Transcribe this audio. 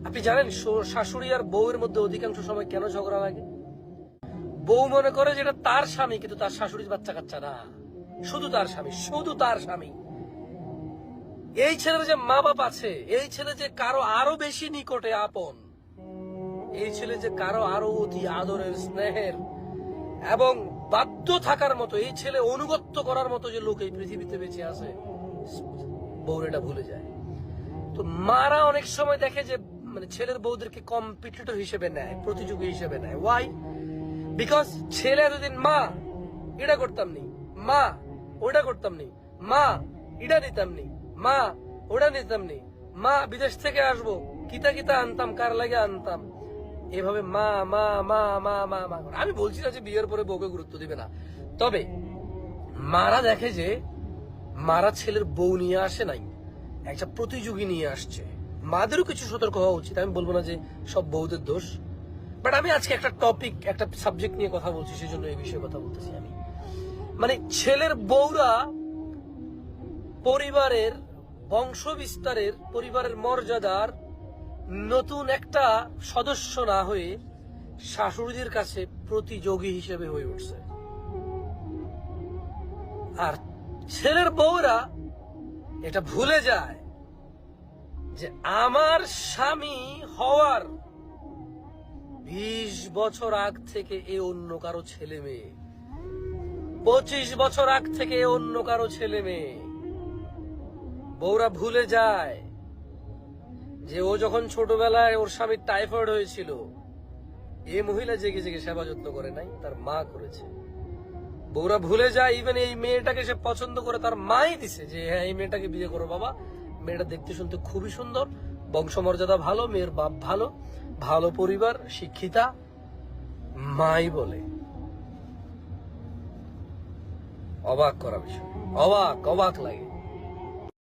আপনি জানেন শাশুড়ি আর বউয়ের মধ্যে অধিকাংশ সময় কেন ঝগড়া লাগে? বউ মনে করে যেটা তার স্বামী, কিন্তু তার শাশুড়ির বাচ্চা কাচ্চা না, শুধু তার স্বামী, শুধু তার স্বামী। এই ছেলের যে মা বাপ আছে, এই ছেলে যে কারো আরো বেশি নিকটে আপন, এই ছেলে যে কারো আরো অতি আদরের, স্নেহের এবং বাধ্য থাকার মতো, এই ছেলে অনুগত্য করার মতো যে লোক এই পৃথিবীতে বেঁচে আছে, বউর এটা ভুলে যায়। তো মারা অনেক সময় দেখে যে মানে ছেলের বউদেরকে কম্পিটিটর হিসেবে নেয়, প্রতিযোগী হিসেবে নেয়। ওয়াই? বিকজ ছেলে এতদিন মা এটা করতাম নি, মা ওটা করতাম নি, মা এটা নিতাম নি, মা ওটা নিতাম নি, মা বিদেশ থেকে আসবো কিতা কিতা আনতাম, কার লাগে আনতাম, এভাবে মা মা মা মা মা মা। আমি বলছি না যে বিয়ের পরে বউকে গুরুত্ব দিবে না, তবে মারা দেখে যে মারা ছেলের বউ নিয়ে আসে নাই, একটা প্রতিযোগী নিয়ে আসছে। মাদেরও কিছু সতর্ক হওয়া উচিত। আমি বলবো না যে সব বউদের দোষ, বাট আমি আজকে একটা টপিক, একটা সাবজেক্ট নিয়ে কথা বলছি, সেজন্য এই বিষয়ে কথা বলতেছি আমি। মানে ছেলের বউরা পরিবারের বংশ বিস্তারের, পরিবারের মর্যাদার নতুন একটা সদস্য না হয়ে শাশুড়িদের কাছে প্রতিযোগী হিসেবে হয়ে উঠছে। আর ছেলের বউরা এটা ভুলে যায় যে আমার স্বামী হওয়ার 20 বছর আগ থেকে এ অন্য কারো ছেলে মেয়ে, 25 বছর আগ থেকে এ অন্য কারো ছেলে মেয়ে। বউরা ভুলে যায় যে ও যখন ছোটবেলায় ওর স্বামীর টাইফয়েড হয়েছিল, এ মহিলা জেগে জেগে সেবা যত্ন করে নাই, তার মা করেছে। বউরা ভুলে যায় ইভেন এই মেয়েটাকে সে পছন্দ করে তার মাই দিছে, যে হ্যাঁ এই মেয়েটাকে বিয়ে করো বাবা, মেয়েটা দেখতে শুনতে খুবই সুন্দর, বংশমর্যাদা ভালো, মেয়ের বাপ ভালো, ভালো পরিবার, শিক্ষিতা, মাই বলে। অবাক করা বিষয়, অবাক অবাক লাগে।